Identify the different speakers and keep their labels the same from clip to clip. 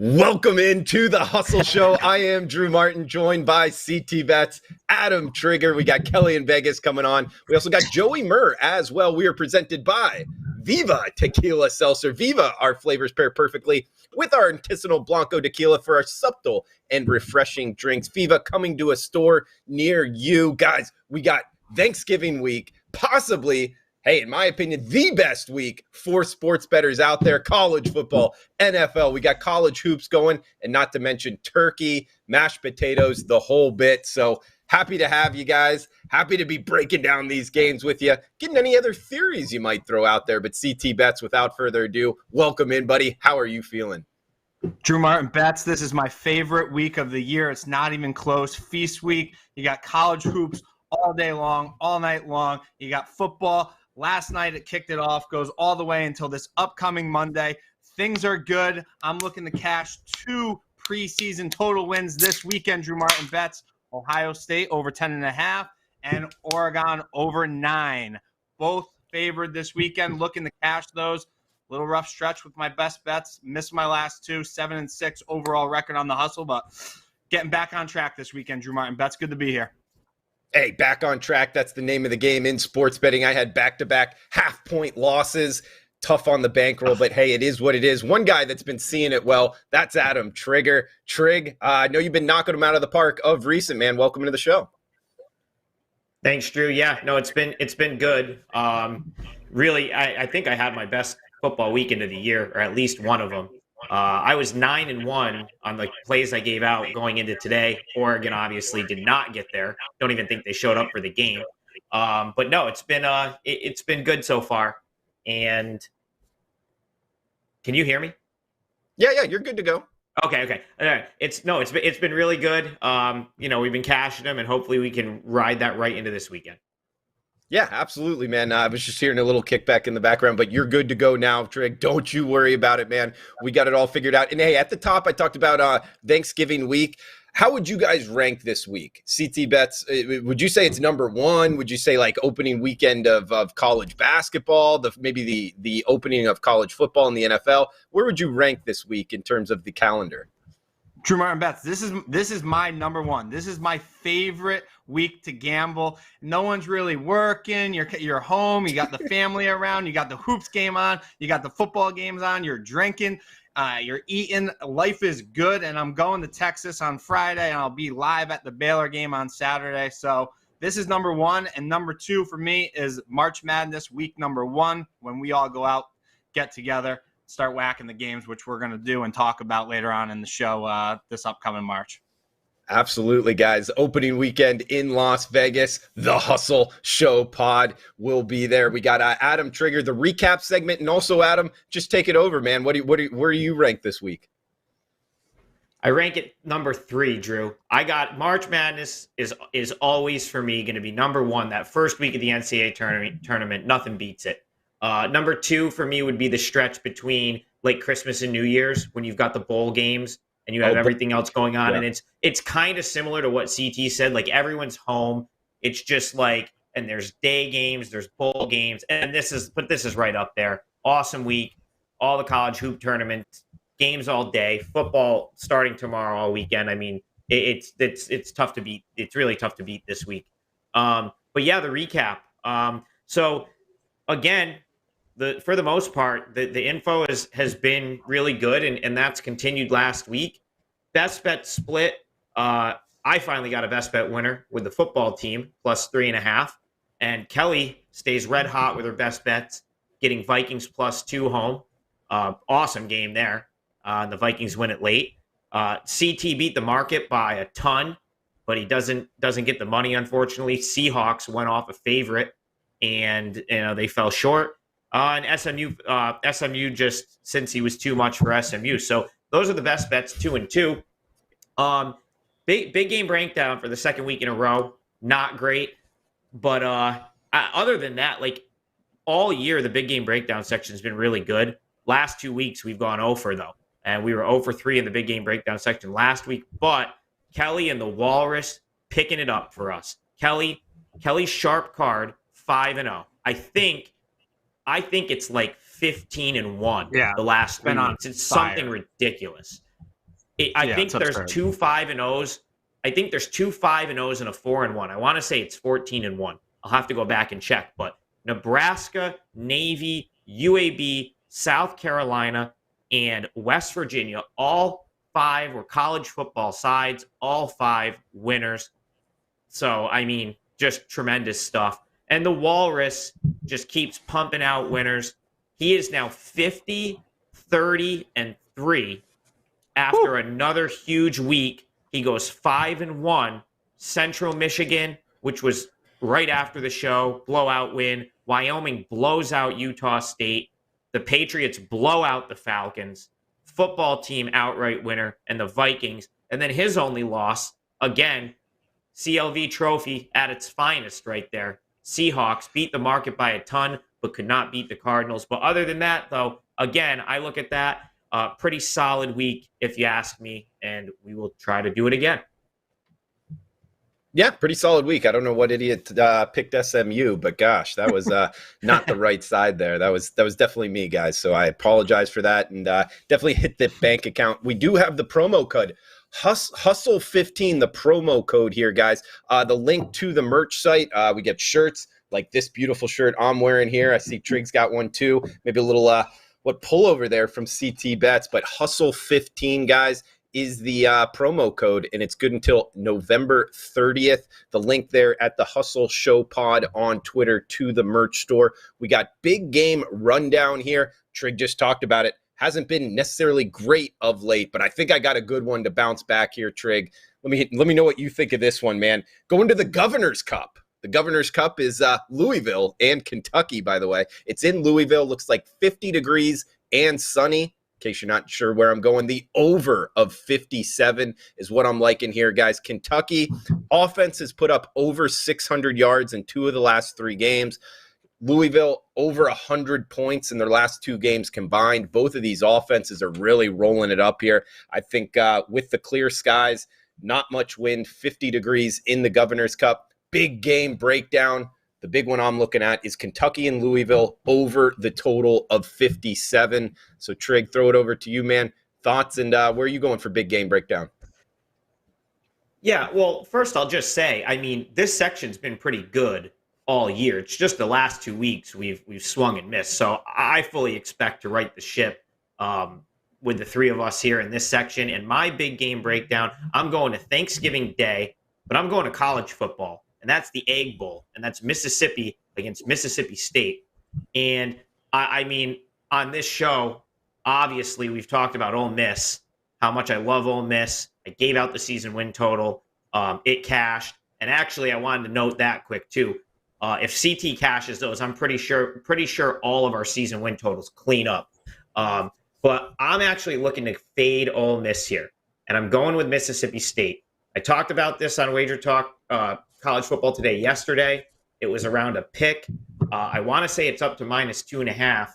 Speaker 1: Welcome into the Hustle Show. I am Drew Martin, joined by CT Bets, Adam Trigger. We got Kelly in Vegas coming on. We also got Joey Murr as well. We are presented by Viva Tequila Seltzer. Viva, our flavors pair perfectly with our artisanal Blanco tequila for our subtle and refreshing drinks. Viva coming to a store near you. Guys, we got Thanksgiving week, possibly, hey, in my opinion, the best week for sports bettors out there. College football, NFL, we got college hoops going, and not to mention turkey, mashed potatoes, the whole bit. So happy to have you guys. Happy to be breaking down these games with you. Getting any other theories you might throw out there, but CT Bets, without further ado, welcome in, buddy. How are you feeling?
Speaker 2: Drew Martin Bets, this is my favorite week of the year. It's not even close. Feast week. You got college hoops all day long, all night long. You got football. Last night it kicked it off, goes all the way until this upcoming Monday. Things are good. I'm looking to cash 2 preseason total wins this weekend. Drew Martin Bets, Ohio State over 10.5 and Oregon over 9. Both favored this weekend. Looking to cash those. Little rough stretch with my best bets. Missed my last 2, 7-6 overall record on the hustle, but getting back on track this weekend, Drew Martin Bets. Good to be here.
Speaker 1: Hey, back on track. That's the name of the game in sports betting. I had back-to-back half-point losses. Tough on the bankroll, but hey, it is what it is. One guy that's been seeing it well, that's Adam Trigger. Trigg, I know you've been knocking him out of the park of recent, man. Welcome to the show.
Speaker 3: Thanks, Drew. Yeah, no, it's been good. Really, I think I had my best football weekend of the year, or at least one of them. I was 9-1 on the plays I gave out going into today. Oregon obviously did not get there. Don't even think they showed up for the game. But no, it's been good so far. And can you hear me?
Speaker 1: Yeah, you're good to go.
Speaker 3: Okay. All right. It's been really good. We've been cashing them, and hopefully we can ride that right into this weekend.
Speaker 1: Yeah, absolutely, man. I was just hearing a little kickback in the background, but you're good to go now, Trigg. Don't you worry about it, man. We got it all figured out. And hey, at the top, I talked about Thanksgiving week. How would you guys rank this week? CT Bets, would you say it's number one? Would you say like opening weekend of college basketball, maybe the opening of college football in the NFL? Where would you rank this week in terms of the calendar?
Speaker 2: Drew Martin Bets, this is my number one. This is my favorite week to gamble. No one's really working. You're home. You got the family around. You got the hoops game on. You got the football games on. You're drinking. You're eating. Life is good. And I'm going to Texas on Friday, and I'll be live at the Baylor game on Saturday. So this is number one. And number two for me is March Madness week number 1, when we all go out, get together, start whacking the games, which we're going to do and talk about later on in the show this upcoming March.
Speaker 1: Absolutely, guys. Opening weekend in Las Vegas. The Hustle Show pod will be there. We got Adam Trigger, the recap segment, and also Adam, just take it over, man. Where do you rank this week?
Speaker 3: I rank it number 3, Drew. I got March Madness is always for me going to be number 1. That first week of the NCAA tournament, nothing beats it. Number 2 for me would be the stretch between like Christmas and New Year's, when you've got the bowl games and you have everything else going on. Yeah. And it's kind of similar to what CT said. Like, everyone's home. It's just like, and there's day games, there's bowl games, and this is right up there. Awesome week. All the college hoop tournaments, games all day, football starting tomorrow all weekend. I mean, it's tough to beat. It's really tough to beat this week. But yeah, the recap. So again, for the most part, the info has been really good, and that's continued last week. Best bet split. I finally got a best bet winner with the football team, plus 3.5. And Kelly stays red hot with her best bets, getting Vikings plus 2 home. Awesome game there. The Vikings win it late. CT beat the market by a ton, but he doesn't get the money, unfortunately. Seahawks went off a favorite, and they fell short. And SMU just, since he was too much for SMU. So those are the best bets, 2 and 2. Big game breakdown for the second week in a row. Not great. But other than that, like, all year, the big game breakdown section has been really good. Last 2 weeks, we've gone 0 for, though. And we were 0 for 3 in the big game breakdown section last week. But Kelly and the Walrus picking it up for us. Kelly's sharp card, 5-0. I think it's like 15-1.
Speaker 2: Yeah,
Speaker 3: the last 3 weeks. It's something ridiculous. I think there's
Speaker 2: absurd.
Speaker 3: 2 5-0s. I think there's 2 5-0s and a 4-1. I want to say it's 14-1. I'll have to go back and check. But Nebraska, Navy, UAB, South Carolina, and West Virginia, all 5 were college football sides, all 5 winners. So, I mean, just tremendous stuff. And the Walrus just keeps pumping out winners. He is now 50, 30, and 3 after another huge week. He goes 5-1. Central Michigan, which was right after the show, blowout win. Wyoming blows out Utah State. The Patriots blow out the Falcons. Football team outright winner, and the Vikings. And then his only loss, again, CLV trophy at its finest right there. Seahawks beat the market by a ton, but could not beat the Cardinals. But other than that, though, again, I look at that. Pretty solid week, if you ask me, and we will try to do it again.
Speaker 1: Yeah, pretty solid week. I don't know what idiot picked SMU, but gosh, that was not the right side there. That was definitely me, guys. So I apologize for that, and definitely hit the bank account. We do have the promo code Hustle15, the promo code here, guys. The link to the merch site. We get shirts like this beautiful shirt I'm wearing here. I see Trigg's got one too. Maybe a little pullover there from CT Bets, but Hustle15, guys, is the promo code, and it's good until November 30th. The link there at the Hustle Show Pod on Twitter to the merch store. We got big game rundown here. Trigg just talked about it. Hasn't been necessarily great of late, but I think I got a good one to bounce back here, Trigg. Let me know what you think of this one, man. Going to the Governor's Cup. The Governor's Cup is Louisville and Kentucky, by the way. It's in Louisville. Looks like 50 degrees and sunny. In case you're not sure where I'm going, the over of 57 is what I'm liking here, guys. Kentucky offense has put up over 600 yards in 2 of the last 3 games. Louisville over 100 points in their last 2 games combined. Both of these offenses are really rolling it up here. I think with the clear skies, not much wind, 50 degrees in the Governor's Cup. Big game breakdown. The big one I'm looking at is Kentucky and Louisville over the total of 57. So, Trigg, throw it over to you, man. Thoughts, and where are you going for big game breakdown?
Speaker 3: Yeah, well, first I'll just say, I mean, this section's been pretty good all year. It's just the last 2 weeks we've swung and missed. So I fully expect to right the ship with the 3 of us here in this section. And my big game breakdown, I'm going to Thanksgiving Day, but I'm going to college football. And that's the Egg Bowl, and that's Mississippi against Mississippi State. And, I mean, on this show, obviously, we've talked about Ole Miss, how much I love Ole Miss. I gave out the season win total. It cashed. And actually, I wanted to note that quick, too. If CT cashes those, I'm pretty sure all of our season win totals clean up. But I'm actually looking to fade Ole Miss here, and I'm going with Mississippi State. I talked about this on WagerTalk College Football Today yesterday. It was around a pick. I want to say it's up to -2.5.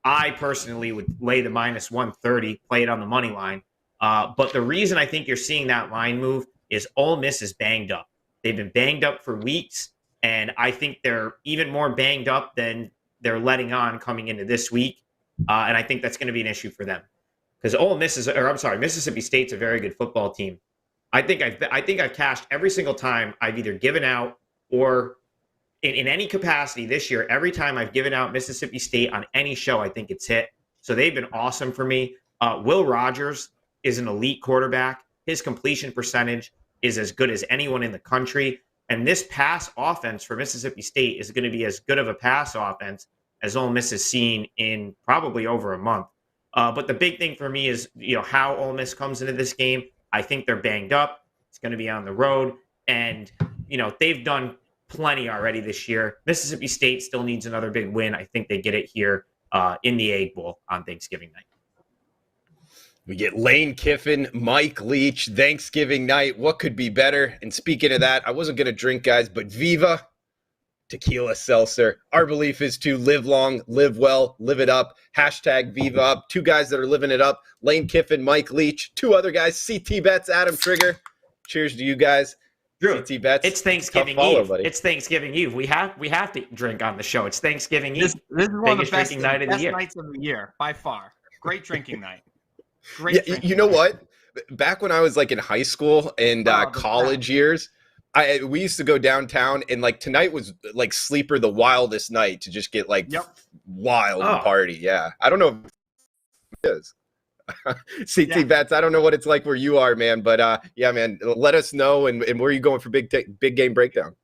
Speaker 3: I personally would lay the -130, play it on the money line. But the reason I think you're seeing that line move is Ole Miss is banged up. They've been banged up for weeks, and I think they're even more banged up than they're letting on coming into this week. And I think that's going to be an issue for them because Mississippi State's a very good football team. I think I've cashed every single time I've either given out or in any capacity this year. Every time I've given out Mississippi State on any show, I think it's hit. So they've been awesome for me. Will Rogers is an elite quarterback. His completion percentage is as good as anyone in the country. And this pass offense for Mississippi State is going to be as good of a pass offense as Ole Miss has seen in probably over a month. But the big thing for me is, how Ole Miss comes into this game. I think they're banged up. It's going to be on the road. And, they've done plenty already this year. Mississippi State still needs another big win. I think they get it here in the Egg Bowl on Thanksgiving night.
Speaker 1: We get Lane Kiffin, Mike Leach, Thanksgiving night. What could be better? And speaking of that, I wasn't going to drink, guys, but Viva Tequila Seltzer. Our belief is to live long, live well, live it up. Hashtag Viva Up. 2 guys that are living it up. Lane Kiffin, Mike Leach. 2 other guys, CT Bets, Adam Trigger. Cheers to you guys.
Speaker 3: Drew,
Speaker 1: CT Bets.
Speaker 3: it's Thanksgiving Eve. Buddy. It's Thanksgiving Eve. We have to drink on the show. It's Thanksgiving Eve.
Speaker 2: This is one of the best
Speaker 3: night of the year.
Speaker 2: Nights of the year by far. Great drinking night.
Speaker 1: You know what? back when I was like in high school and college years, we used to go downtown, and like tonight was like sleeper the wildest night to just get like wild and party. Yeah, I don't know if it is. CT Bets, I don't know what it's like where you are, man, but yeah, man, let us know. And where are you going for big game breakdown?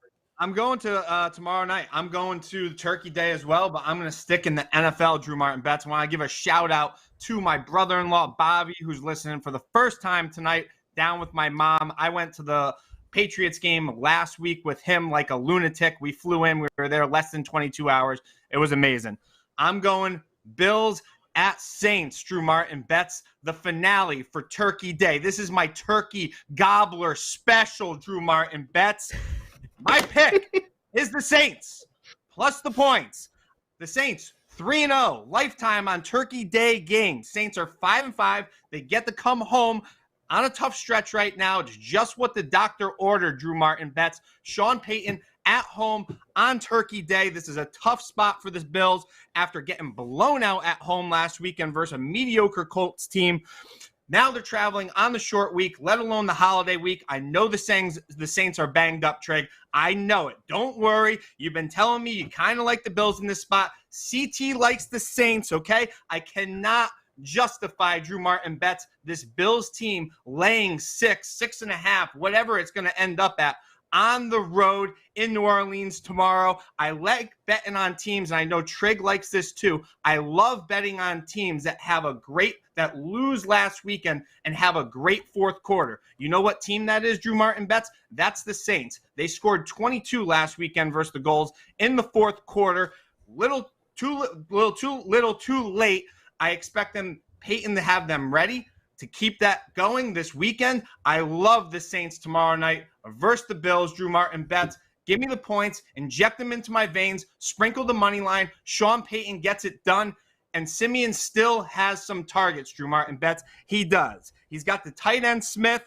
Speaker 2: I'm going to tomorrow night. I'm going to Turkey Day as well, but I'm going to stick in the NFL, Drew Martin Bets. I want to give a shout out to my brother-in-law, Bobby, who's listening for the first time tonight down with my mom. I went to the Patriots game last week with him like a lunatic. We flew in. We were there less than 22 hours. It was amazing. I'm going Bills at Saints, Drew Martin Bets, the finale for Turkey Day. This is my turkey gobbler special, Drew Martin Bets. My pick is the Saints, plus the points. The Saints, 3-0, lifetime on Turkey Day games. Saints are 5-5. They get to come home on a tough stretch right now. It's just what the doctor ordered, Drew Martin Bets. Sean Payton at home on Turkey Day. This is a tough spot for the Bills after getting blown out at home last weekend versus a mediocre Colts team. Now they're traveling on the short week, let alone the holiday week. I know the Saints are banged up, Trigg. I know it. Don't worry. You've been telling me you kind of like the Bills in this spot. CT likes the Saints, okay? I cannot justify, Drew Martin Bets, this Bills team laying 6.5, whatever it's going to end up at, on the road in New Orleans tomorrow. I like betting on teams, and I know Trigg likes this too. I love betting on teams that lose last weekend and have a great fourth quarter. You know what team that is, Drew Martin Bets? That's the Saints. They scored 22 last weekend versus the Goals in the fourth quarter. Little too late. I expect Peyton to have them ready to keep that going this weekend. I love the Saints tomorrow night versus the Bills, Drew Martin Bets. Give me the points, inject them into my veins, sprinkle the money line. Sean Payton gets it done. And Simeon still has some targets, Drew Martin Bets. He does. He's got the tight end Smith.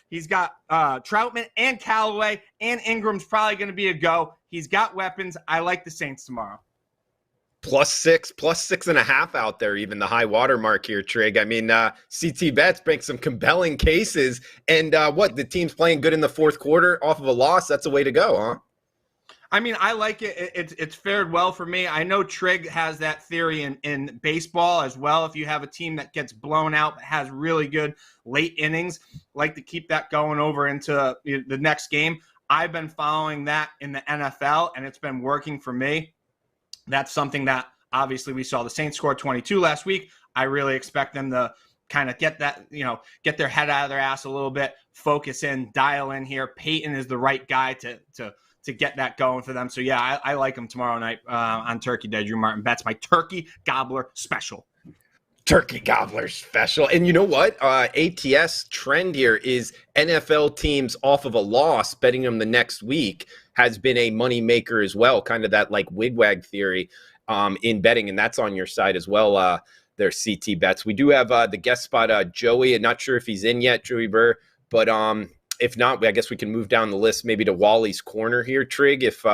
Speaker 2: He's got Troutman and Callaway, and Ingram's probably going to be a go. He's got weapons. I like the Saints tomorrow.
Speaker 1: +6, +6.5 out there, even the high water mark here, Trigg. I mean, CT Bets brings some compelling cases. And the team's playing good in the fourth quarter off of a loss. That's a way to go, huh?
Speaker 2: I mean, I like it. It's fared well for me. I know Trigg has that theory in baseball as well. If you have a team that gets blown out but has really good late innings, like to keep that going over into the next game. I've been following that in the NFL, and it's been working for me. That's something that obviously we saw the Saints score 22 last week. I really expect them to kind of get that, get their head out of their ass a little bit, focus in, dial in here. Peyton is the right guy to get that going for them. So, yeah, I like them tomorrow night on Turkey Day. Drew Martin Bets, my turkey gobbler special.
Speaker 1: Turkey gobbler special. And you know what? ATS trend here is NFL teams off of a loss, betting them the next week has been a money maker as well. Kind of that like wigwag theory in betting. And that's on your side as well. Their CT Bets. We do have the guest spot, Joey. I'm not sure if he's in yet, Joey Burr, but if not, I guess we can move down the list maybe to Wally's corner here, Trigg, if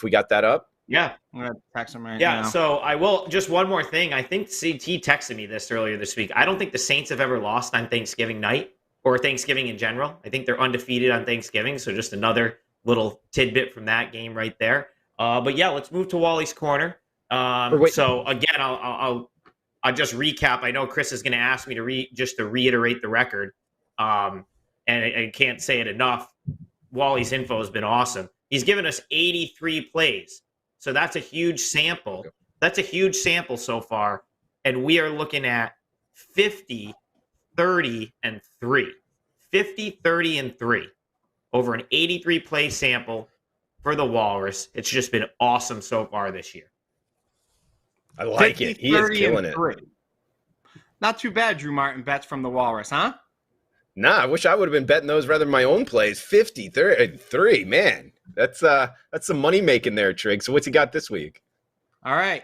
Speaker 1: we got that up.
Speaker 3: Yeah.
Speaker 2: I'm going to text him right now.
Speaker 3: So I will, just one more thing. I think CT texted me this earlier this week. I don't think the Saints have ever lost on Thanksgiving night or Thanksgiving in general. I think they're undefeated on Thanksgiving. So just another little tidbit from that game right there. But yeah, let's move to Wally's corner. So again, I'll just recap. I know Chris is going to ask me to reiterate the record. And I can't say it enough. Wally's info has been awesome. He's given us 83 plays. So that's a huge sample. That's a huge sample so far. And we are looking at 50, 30, and 3. 50, 30, and 3 over an 83 play sample for the Walrus. It's just been awesome so far this year.
Speaker 1: I like it. He is killing it.
Speaker 2: Not too bad, Drew Martin Bets from the Walrus, huh?
Speaker 1: Nah, I wish I would have been betting those rather than my own plays. 50, 3, man. That's some money making there, Trigg. So what's he got this week?
Speaker 2: All right,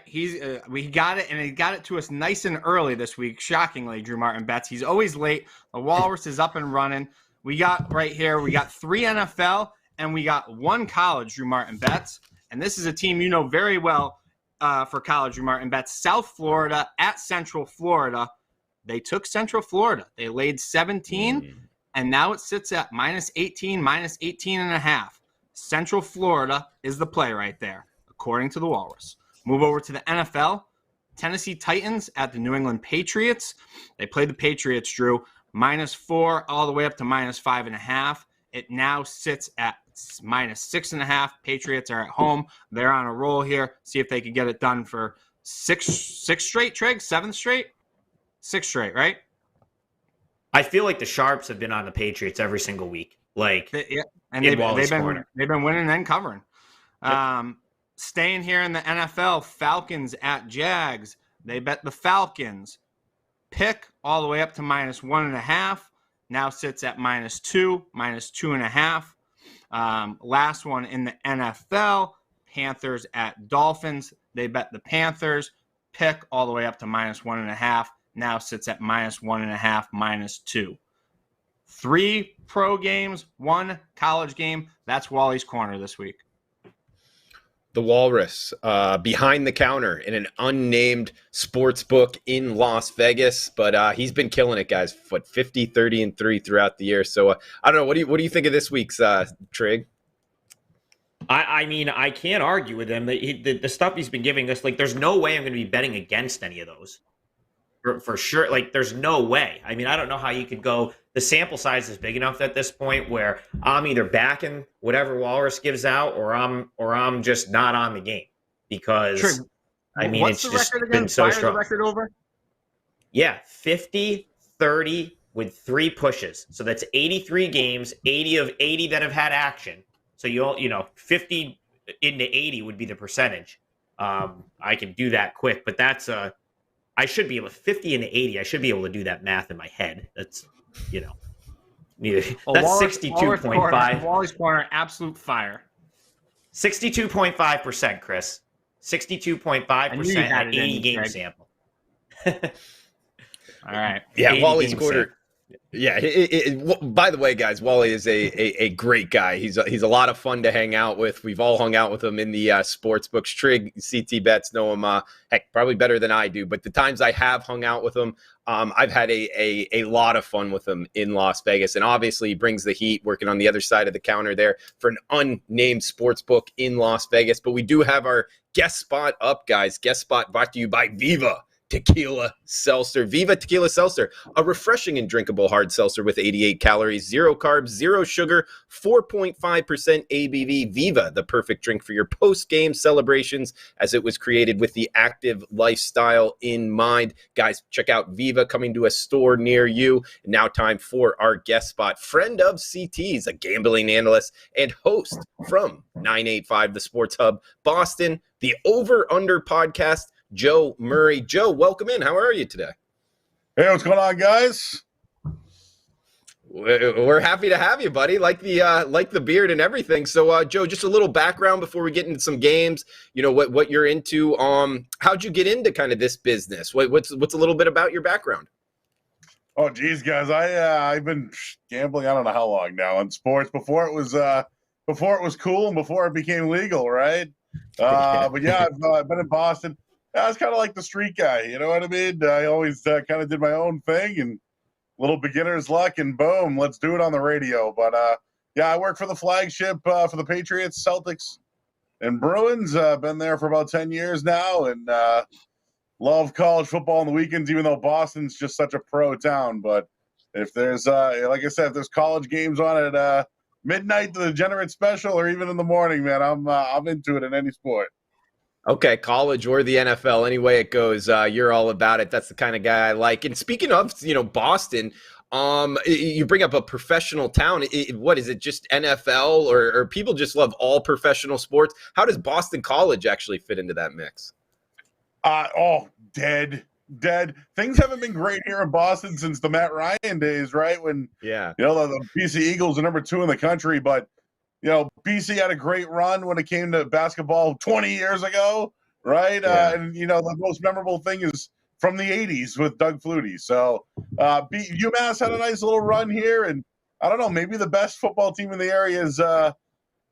Speaker 2: we got it, and he got it to us nice and early this week. Shockingly, Drew Martin Bets. He's always late. The Walrus is up and running. We got right here. We got 3 NFL and we got 1 college. Drew Martin Bets, and this is a team you know very well for college. Drew Martin Bets. South Florida at Central Florida. They took Central Florida. They laid 17, and now it sits at minus 18, minus 18 and a half. Central Florida is the play right there, according to the Walrus. Move over to the NFL. Tennessee Titans at the New England Patriots. They played the Patriots, Drew, -4 all the way up to -5.5. It now sits at -6.5. Patriots are at home. They're on a roll here. See if they can get it done for six straight, Trigg? 7th straight? 6 straight, right?
Speaker 3: I feel like the Sharps have been on the Patriots every single week. Like,
Speaker 2: and they've been winning and covering. Yep. Staying here in the NFL, Falcons at Jags. They bet the Falcons. Pick all the way up to -1.5. Now sits at -2, -2.5. Last one in the NFL, Panthers at Dolphins. They bet the Panthers. Pick all the way up to -1.5. Now sits at -1.5, -2. 3 pro games, 1 college game. That's Wally's Corner this week.
Speaker 1: The Walrus, behind the counter in an unnamed sports book in Las Vegas, but he's been killing it, guys. 50, 30, and 3 throughout the year. So I don't know. What do you think of this week's Trigg?
Speaker 3: I mean, I can't argue with him. The stuff he's been giving us, like, there's no way I'm going to be betting against any of those. For sure. Like, there's no way. I mean, I don't know how you could go. The sample size is big enough at this point where I'm either backing whatever Walrus gives out or I'm just not on the game because
Speaker 2: True.
Speaker 3: I mean,
Speaker 2: what's
Speaker 3: it's
Speaker 2: the
Speaker 3: just
Speaker 2: record
Speaker 3: been
Speaker 2: again?
Speaker 3: so
Speaker 2: Fire
Speaker 3: strong.
Speaker 2: The record over?
Speaker 3: Yeah, 50, 30 with 3 pushes. So that's 83 games, 80 of 80 that have had action. So you know, 50 into 80 would be the percentage. I can do that quick, but that's I should be able to 50 into 80. I should be able to do that math in my head. That's, you know, that's 62.5.
Speaker 2: Wally's Corner, absolute fire.
Speaker 3: 62.5%, Chris. 62.5% at 80 game sample.
Speaker 2: All right.
Speaker 1: Yeah, Wally's Corner. Yeah. By the way, guys, Wally is a great guy. He's a lot of fun to hang out with. We've all hung out with him in the sports books. Trigg, CT Bets know him, heck, probably better than I do. But the times I have hung out with him, I've had a lot of fun with him in Las Vegas. And obviously, he brings the heat, working on the other side of the counter there for an unnamed sports book in Las Vegas. But we do have our guest spot up, guys. Guest spot brought to you by Viva Tequila Seltzer. Viva Tequila Seltzer, a refreshing and drinkable hard seltzer with 88 calories, 0 carbs, 0 sugar, 4.5% ABV. Viva, the perfect drink for your post-game celebrations, as it was created with the active lifestyle in mind. Guys, check out Viva, coming to a store near you. Now time for our guest spot, friend of CT's, a gambling analyst and host from 985 The Sports Hub, Boston, the Over Under podcast, Joe Murray. Joe, welcome in. How are you today?
Speaker 4: Hey, what's going on, guys?
Speaker 1: We're happy to have you, buddy. Like the beard and everything. So, Joe, just a little background before we get into some games. You know what you're into. How'd you get into kind of this business? What's a little bit about your background?
Speaker 4: Oh, geez, guys, I've been gambling. I don't know how long now on sports before it was cool and before it became legal, right? But yeah, I've been in Boston. I was kind of like the street guy, you know what I mean? I always kind of did my own thing and little beginner's luck and boom, let's do it on the radio. But yeah, I work for the flagship for the Patriots, Celtics, and Bruins. Been there for about 10 years now and love college football on the weekends, even though Boston's just such a pro town. But if there's, like I said, if there's college games on at midnight, the Degenerate Special, or even in the morning, man, I'm into it in any sport.
Speaker 1: Okay, college or the NFL, any way it goes, you're all about it. That's the kind of guy I like. And speaking of, Boston, you bring up a professional town. What is it? Just NFL, or people just love all professional sports? How does Boston College actually fit into that mix?
Speaker 4: Dead. Things haven't been great here in Boston since the Matt Ryan days, right? When the BC Eagles are number 2 in the country, but. BC had a great run when it came to basketball 20 years ago, right?
Speaker 1: Yeah.
Speaker 4: And the most memorable thing is from the 80s with Doug Flutie. So UMass had a nice little run here, and I don't know, maybe the best football team in the area is,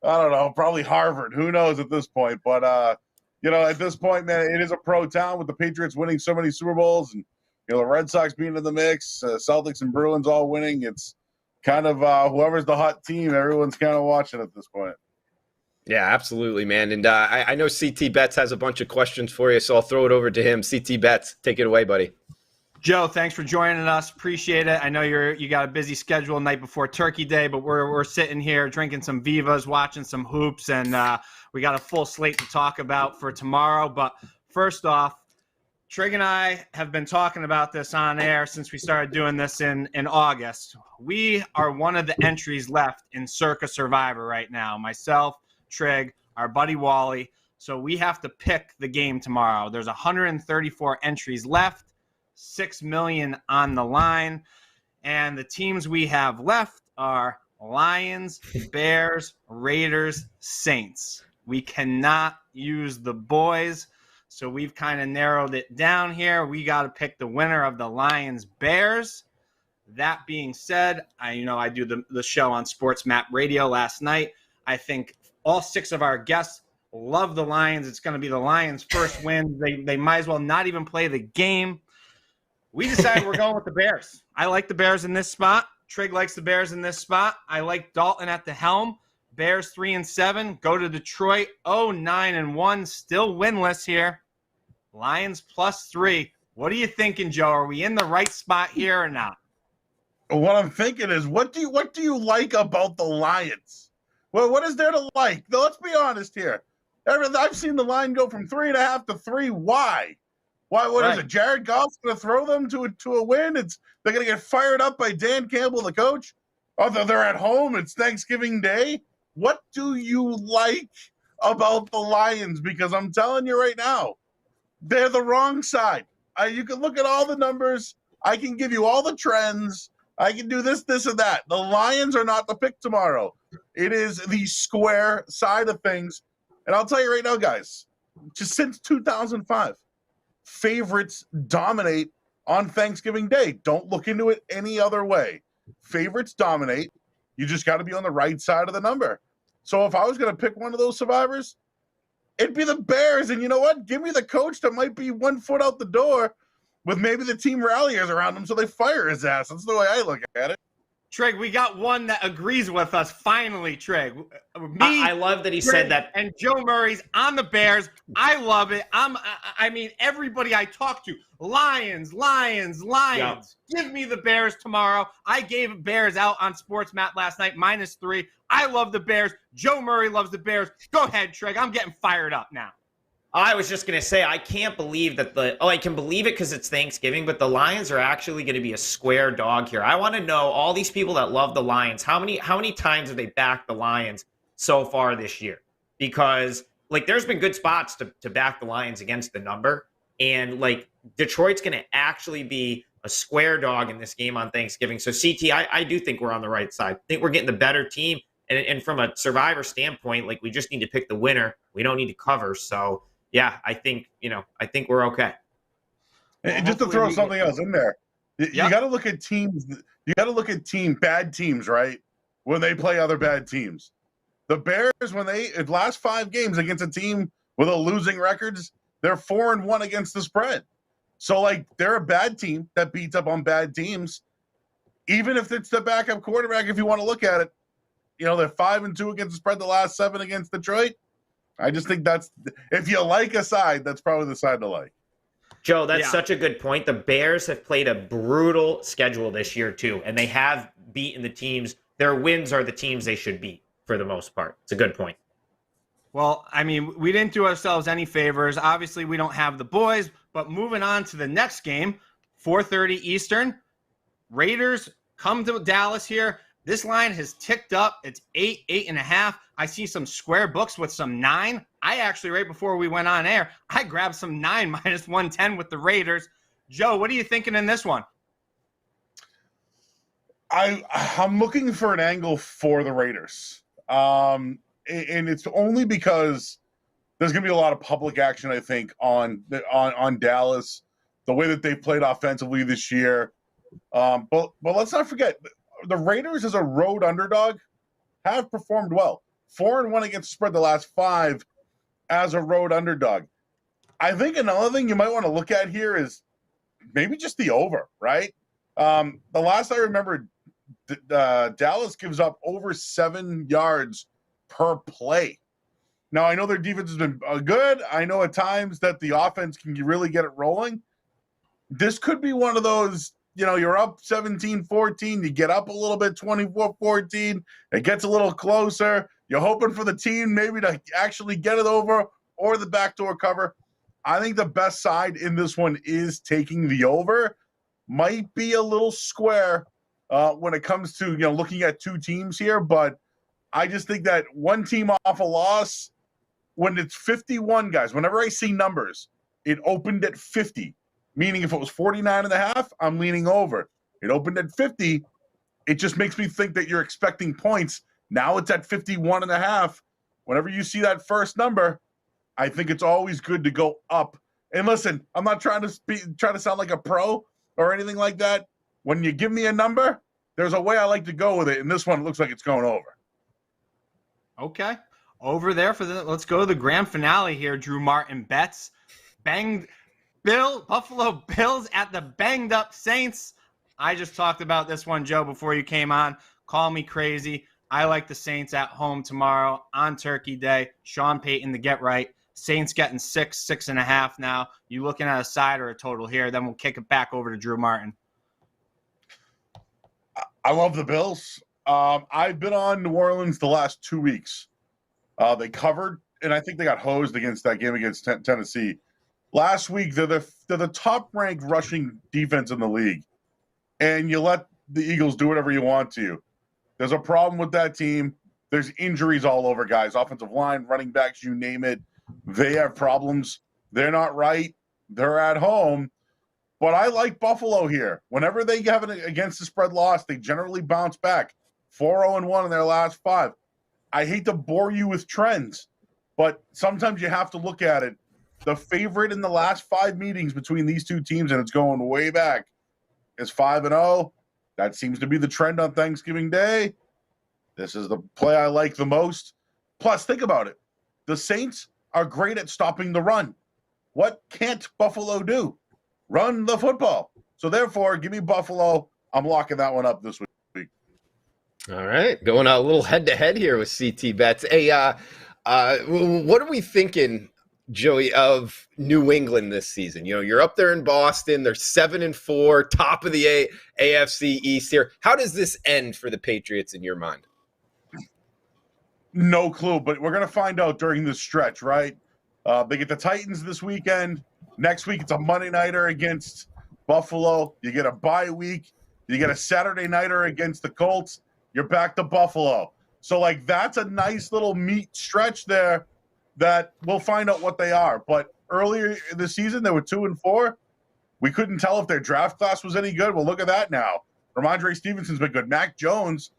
Speaker 4: probably Harvard. Who knows at this point? But, at this point, man, it is a pro town with the Patriots winning so many Super Bowls and the Red Sox being in the mix, Celtics and Bruins all winning. It's kind of whoever's the hot team, everyone's kind of watching at this point.
Speaker 1: Yeah, absolutely, man. And I know CT Betts has a bunch of questions for you, so I'll throw it over to him. CT Betts, take it away, buddy.
Speaker 2: Joe, thanks for joining us. Appreciate it. I know you got a busy schedule night before Turkey Day, but we're sitting here drinking some Vivas, watching some hoops, and we got a full slate to talk about for tomorrow. But first off, Trigg and I have been talking about this on air since we started doing this in August. We are one of the entries left in Circa Survivor right now. Myself, Trigg, our buddy Wally. So we have to pick the game tomorrow. There's 134 entries left. 6 million on the line, and the teams we have left are Lions, Bears, Raiders, Saints. We cannot use the boys, so we've kind of narrowed it down here. We got to pick the winner of the Lions Bears. That being said, I do the show on Sports Map Radio last night. I think all 6 of our guests love the Lions. It's going to be the Lions' first win. They might as well not even play the game. We decided we're going with the Bears. I like the Bears in this spot. Trigg likes the Bears in this spot. I like Dalton at the helm. Bears 3-7. Go to Detroit 0-9-1. Still winless here. Lions +3. What are you thinking, Joe? Are we in the right spot here or not?
Speaker 4: What I'm thinking is, what do you like about the Lions? Well, what is there to like? Now, let's be honest here. I've seen the line go from 3.5 to 3. Why? What is it? Jared Goff's going to throw them to a win? They're going to get fired up by Dan Campbell, the coach? Although they're at home, it's Thanksgiving Day. What do you like about the Lions? Because I'm telling you right now, they're the wrong side. You can look at all the numbers. I can give you all the trends. I can do this, and that. The Lions are not the pick tomorrow. It is the square side of things. And I'll tell you right now, guys, just since 2005, favorites dominate on Thanksgiving Day. Don't look into it any other way. Favorites dominate. You just got to be on the right side of the number. So if I was going to pick one of those survivors, it'd be the Bears. And you know what? Give me the coach that might be 1 foot out the door with maybe the team ralliers around him so they fire his ass. That's the way I look at it.
Speaker 2: Trigg, we got one that agrees with us finally, Trigg.
Speaker 3: I love that he
Speaker 2: Trigg,
Speaker 3: said that.
Speaker 2: And Joe Murray's on the Bears. I love it. Everybody I talk to, Lions. Yep. Give me the Bears tomorrow. I gave Bears out on Sports Map last night, -3. I love the Bears. Joe Murray loves the Bears. Go ahead, Trigg. I'm getting fired up now.
Speaker 3: I was just going to say, I can't believe that I can believe it because it's Thanksgiving, but the Lions are actually going to be a square dog here. I want to know, all these people that love the Lions, how many times have they backed the Lions so far this year? Because, there's been good spots to back the Lions against the number, and, Detroit's going to actually be a square dog in this game on Thanksgiving. So, CT, I do think we're on the right side. I think we're getting the better team, and from a survivor standpoint, we just need to pick the winner. We don't need to cover, so... Yeah, I think we're okay.
Speaker 4: And just to throw something else in there, you got to look at teams. You got to look at bad teams, right? When they play other bad teams. The Bears, when they last 5 games against a team with a losing records, they're 4-1 against the spread. So they're a bad team that beats up on bad teams. Even if it's the backup quarterback, if you want to look at it, they're 5-2 against the spread the last 7 against Detroit. I just think if you like a side, that's probably the side to like.
Speaker 3: Joe, that's such a good point. The Bears have played a brutal schedule this year, too, and they have beaten the teams. Their wins are the teams they should beat for the most part. It's a good point.
Speaker 2: Well, we didn't do ourselves any favors. Obviously, we don't have the boys, but moving on to the next game, 4:30 Eastern, Raiders come to Dallas here. This line has ticked up. It's 8.5. I see some square books with some 9. I actually, right before we went on air, I grabbed some 9 -110 with the Raiders. Joe, what are you thinking in this one?
Speaker 4: I'm looking for an angle for the Raiders. And it's only because there's going to be a lot of public action, I think, on Dallas, the way that they've played offensively this year. But let's not forget, the Raiders as a road underdog have performed well. 4-1 against the spread the last 5 as a road underdog. I think another thing you might want to look at here is maybe just the over, right? The last I remember, Dallas gives up over 7 yards per play. Now, I know their defense has been good. I know at times that the offense can really get it rolling. This could be one of those, you're up 17-14, you get up a little bit, 24-14, it gets a little closer. You're hoping for the team maybe to actually get it over or the backdoor cover. I think the best side in this one is taking the over. Might be a little square when it comes to, looking at two teams here, but I just think that one team off a loss, when it's 51, guys, whenever I see numbers, it opened at 50, meaning if it was 49.5, I'm leaning over. It opened at 50. It just makes me think that you're expecting points. Now it's at 51.5. Whenever you see that first number, I think it's always good to go up. And listen, I'm not trying to sound like a pro or anything like that. When you give me a number, there's a way I like to go with it, and this one looks like it's going over.
Speaker 2: Okay. Over there let's go to the grand finale here, Drew Martin bets. Buffalo Bills at the banged up Saints. I just talked about this one, Joe, before you came on. Call me crazy. I like the Saints at home tomorrow on Turkey Day. Sean Payton to get right. Saints getting 6.5 now. You looking at a side or a total here? Then we'll kick it back over to Drew Martin.
Speaker 4: I love the Bills. I've been on New Orleans the last 2 weeks. They covered, and I think they got hosed against that game against Tennessee. Last week, they're the top-ranked rushing defense in the league, and you let the Eagles do whatever you want to. There's a problem with that team. There's injuries all over, guys. Offensive line, running backs, you name it. They have problems. They're not right. They're at home. But I like Buffalo here. Whenever they have an against the spread loss, they generally bounce back. 4-0-1 in their last 5. I hate to bore you with trends, but sometimes you have to look at it. The favorite in the last 5 meetings between these two teams, and it's going way back, is 5-0. That seems to be the trend on Thanksgiving Day. This is the play I like the most. Plus, think about it. The Saints are great at stopping the run. What can't Buffalo do? Run the football. So, therefore, give me Buffalo. I'm locking that one up this week.
Speaker 1: All right, going a little head-to-head here with CT Bets. Hey, what are we thinking, Joey, of New England this season? You're up there in Boston. They're 7-4, top of the AFC East here. How does this end for the Patriots in your mind?
Speaker 4: No clue, but we're going to find out during this stretch, right? They get the Titans this weekend. Next week, it's a Monday nighter against Buffalo. You get a bye week. You get a Saturday nighter against the Colts. You're back to Buffalo. So, that's a nice little meat stretch there that we'll find out what they are. But earlier in the season, they were 2-4. We couldn't tell if their draft class was any good. Well, look at that now. Ramondre Stevenson's been good. Mac Jones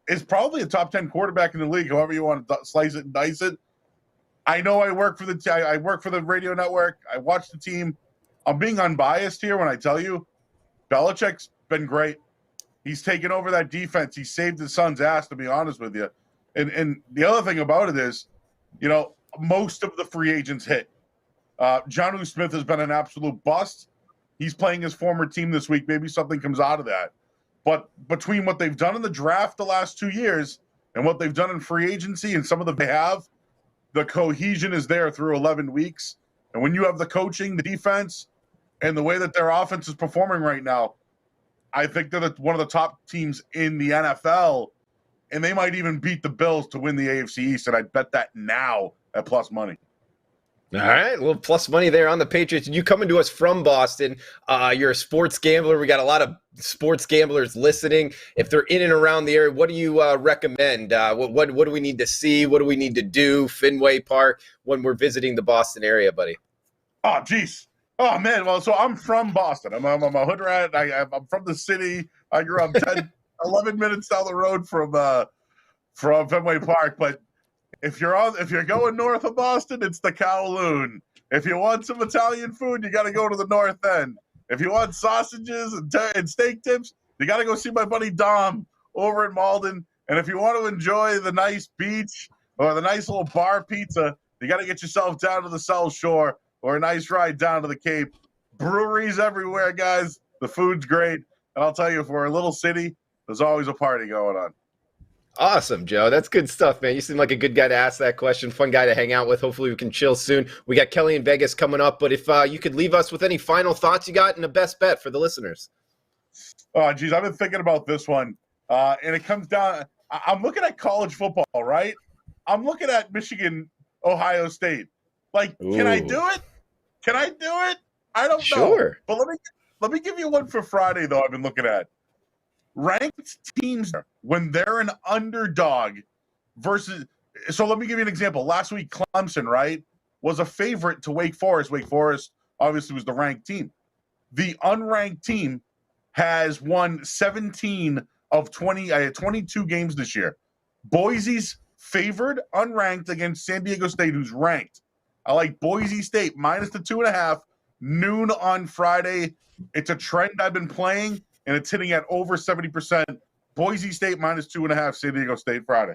Speaker 4: is probably a top 10 quarterback in the league, however you want to slice it and dice it. I know I work for the radio network. I watch the team. I'm being unbiased here when I tell you Belichick's been great. He's taken over that defense. He saved his son's ass, to be honest with you. And the other thing about it is, most of the free agents hit. Jonnu Smith has been an absolute bust. He's playing his former team this week. Maybe something comes out of that. But between what they've done in the draft the last 2 years and what they've done in free agency and some of they have, the cohesion is there through 11 weeks. And when you have the coaching, the defense, and the way that their offense is performing right now, I think they're one of the top teams in the NFL, and they might even beat the Bills to win the AFC East, and I'd bet that now at plus money.
Speaker 1: All right, well, plus money there on the Patriots. You coming to us from Boston. You're a sports gambler. We got a lot of sports gamblers listening. If they're in and around the area, what do you recommend? What do we need to see? What do we need to do? Fenway Park when we're visiting the Boston area, buddy?
Speaker 4: Oh, geez. Oh, man. Well, so I'm from Boston. I'm a hood rat. I'm from the city. I grew up 11 minutes down the road from Fenway Park. But if you're going north of Boston, it's the Kowloon. If you want some Italian food, you got to go to the North End. If you want sausages and steak tips, you got to go see my buddy Dom over at Malden. And if you want to enjoy the nice beach or the nice little bar pizza, you got to get yourself down to the South Shore or a nice ride down to the Cape. breweries everywhere, guys. The food's great. And I'll tell you, for a little city, there's always a party going on.
Speaker 1: Awesome, Joe. That's good stuff, man. You seem like a good guy to ask that question. Fun guy to hang out with. Hopefully we can chill soon. We got Kelly in Vegas coming up, but if you could leave us with any final thoughts you got and a best bet for the listeners.
Speaker 4: Oh, geez, I've been thinking about this one. And it comes down – I'm looking at college football, right? I'm looking at Michigan, Ohio State. Like, can I do it? Can I do it? I don't know. But let me give you one for Friday, though, I've been looking at. Ranked teams, when they're an underdog versus – so let me give you an example. Last week, Clemson, right, was a favorite to Wake Forest. Wake Forest obviously was the ranked team. The unranked team has won 17 of 22 games this year. Boise's favored unranked against San Diego State, who's ranked. I like Boise State minus the 2.5, noon on Friday. It's a trend I've been playing, and it's hitting at over 70%. Boise State minus 2.5, San Diego State Friday.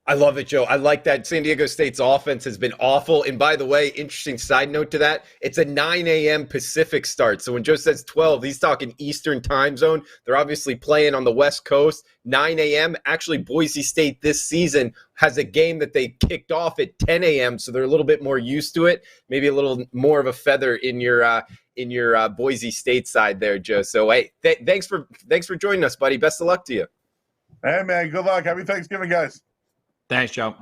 Speaker 1: I love it, Joe. I like that. San Diego State's offense has been awful. And by the way, interesting side note to that, it's a 9 a.m. Pacific start. So when Joe says 12, he's talking Eastern time zone. They're obviously playing on the West Coast, 9 a.m. Actually, Boise State this season has a game that they kicked off at 10 a.m., so they're a little bit more used to it. Maybe a little more of a feather in your Boise State side there, Joe. So, hey, thanks for joining us, buddy. Best of luck to you.
Speaker 4: Hey, man, good luck. Happy Thanksgiving, guys.
Speaker 2: Thanks, Joe.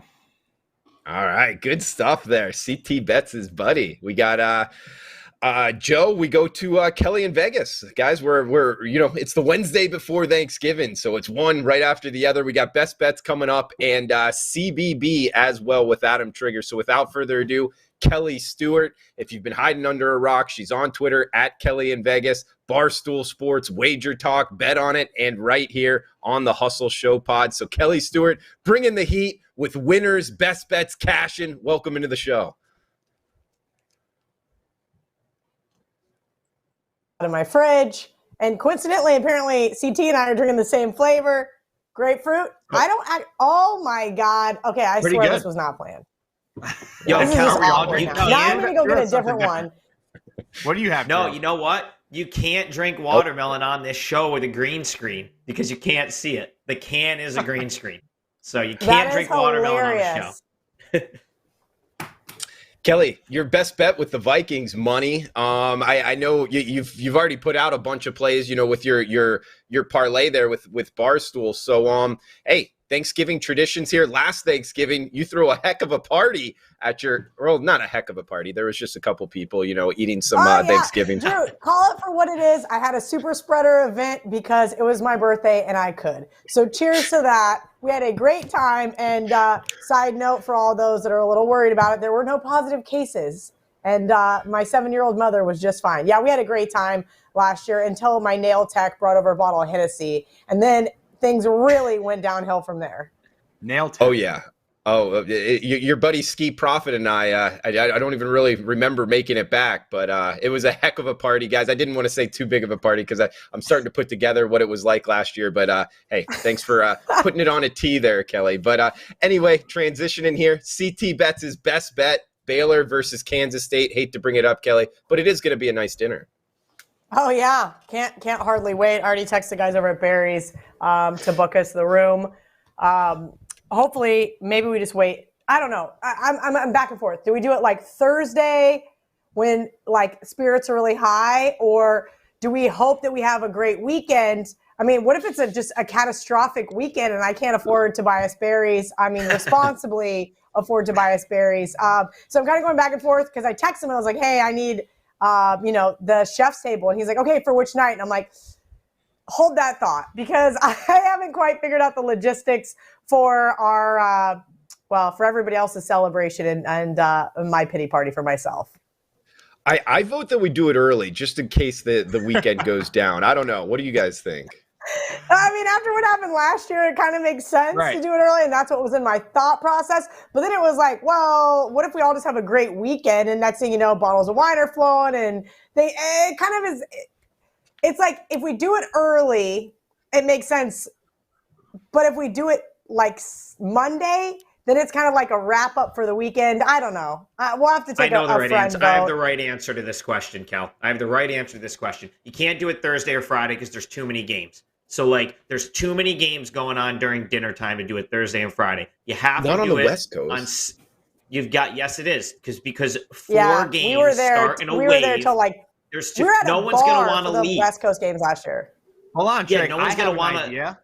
Speaker 1: All right, good stuff there. CT Bets is buddy. We got Joe. We go to Kelly in Vegas, guys. We're it's the Wednesday before Thanksgiving, so it's one right after the other. We got best bets coming up and CBB as well with Adam Trigger. So without further ado, Kelly Stewart. If you've been hiding under a rock, she's on Twitter at Kelly in Vegas, Barstool Sports, WagerTalk, Bet on it, and right here on the Hustle Show pod. So Kelly Stewart, bringing the heat with winners, best bets, cash in. Welcome into the show.
Speaker 5: Out of my fridge, and coincidentally, apparently, CT and I are drinking the same flavor, grapefruit. Oh my God. Okay, I
Speaker 2: Pretty
Speaker 5: swear
Speaker 2: good.
Speaker 5: this was not planned.
Speaker 3: Yo,
Speaker 5: This is
Speaker 3: Kel,
Speaker 5: just awkward
Speaker 3: you
Speaker 5: now.
Speaker 3: can't.
Speaker 5: Now I'm gonna go get a different
Speaker 2: Different.
Speaker 5: one.
Speaker 2: What do you have?
Speaker 3: No,
Speaker 2: Drew?
Speaker 3: you know what? You can't drink watermelon on this show with a green screen because you can't see it. The can is a green screen. So you
Speaker 5: That
Speaker 3: can't
Speaker 5: is
Speaker 3: drink watermelon on the show.
Speaker 5: hilarious.
Speaker 1: Kelly, your best bet with the Vikings money. I know you've already put out a bunch of plays, with your parlay there with Barstool. So hey, Thanksgiving traditions here. Last Thanksgiving, you threw a heck of a party at not a heck of a party. There was just a couple people, eating some Thanksgiving.
Speaker 5: Drew, call it for what it is. I had a super spreader event because it was my birthday and I could. So cheers to that. We had a great time. And side note for all those that are a little worried about it, there were no positive cases. And my 7-year-old mother was just fine. Yeah, we had a great time last year until my nail tech brought over a bottle of Hennessy. And then things really went downhill from there.
Speaker 2: Nailed it.
Speaker 1: Oh, yeah. Oh, your buddy Ski Profit and I don't even really remember making it back, but it was a heck of a party, guys. I didn't want to say too big of a party because I'm starting to put together what it was like last year. But hey, thanks for putting it on a tee there, Kelly. But anyway, transitioning here, CT Bets is best bet, Baylor versus Kansas State. Hate to bring it up, Kelly, but it is going to be a nice dinner.
Speaker 5: Oh yeah, can't hardly wait. Already texted the guys over at Barry's to book us the room. Hopefully, maybe we just wait. I don't know. I'm back and forth. Do we do it like Thursday when like spirits are really high, or do we hope that we have a great weekend? I mean, what if it's just a catastrophic weekend and I can't afford to buy us berries? I mean, responsibly afford to buy us berries. So I'm kind of going back and forth because I texted him and I was like, hey, I need the chef's table. And he's like, okay, for which night? And I'm like, hold that thought because I haven't quite figured out the logistics for our, for everybody else's celebration and my pity party for myself.
Speaker 1: I vote that we do it early just in case the weekend goes down. I don't know. What do you guys think?
Speaker 5: I mean, after what happened last year, it kind of makes sense to do it early, and that's what was in my thought process. But then it was like, well, what if we all just have a great weekend, and next thing you know, bottles of wine are flowing, and it kind of is. It's like if we do it early, it makes sense. But if we do it like Monday, then it's kind of like a wrap up for the weekend. I don't know. We'll have to take
Speaker 3: I know the right
Speaker 5: friend
Speaker 3: answer.
Speaker 5: vote.
Speaker 3: I have the right answer to this question, Kel. I have the right answer to this question. You can't do it Thursday or Friday because there's too many games. So, like, there's too many games going on during dinner time to do it Thursday and Friday. You have
Speaker 1: Not
Speaker 3: to
Speaker 1: on
Speaker 3: do
Speaker 1: the
Speaker 3: it
Speaker 1: West Coast.
Speaker 3: You've got, yes, it is because four
Speaker 5: Yeah,
Speaker 3: games
Speaker 5: we were there.
Speaker 3: start in a
Speaker 5: We
Speaker 3: wave.
Speaker 5: were there till like
Speaker 3: There's
Speaker 5: we
Speaker 3: two.
Speaker 5: were at
Speaker 3: No
Speaker 5: a
Speaker 3: one's gonna
Speaker 5: bar
Speaker 3: want
Speaker 5: for
Speaker 3: to
Speaker 5: the
Speaker 3: leave.
Speaker 5: West Coast games last year.
Speaker 2: Hold on,
Speaker 3: Yeah,
Speaker 2: Trigg.
Speaker 3: no one's
Speaker 2: I
Speaker 3: gonna
Speaker 2: have
Speaker 3: wanna-
Speaker 2: an idea.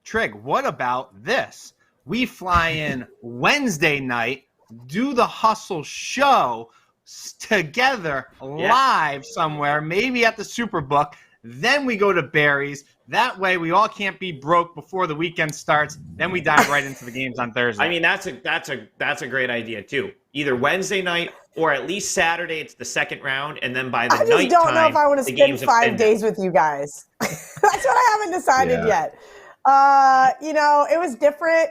Speaker 2: Trigg, what about this? We fly in Wednesday night, do the Hustle show together live somewhere, maybe at the Superbook. Then we go to Barry's. That way, we all can't be broke before the weekend starts. Then we dive right into the games on Thursday.
Speaker 3: I mean, that's a great idea too. Either Wednesday night or at least Saturday. It's the second round, and then by the
Speaker 5: I just don't know if I want to
Speaker 3: the
Speaker 5: spend
Speaker 3: games have
Speaker 5: 5
Speaker 3: been
Speaker 5: days with you guys. That's what I haven't decided yet. It was different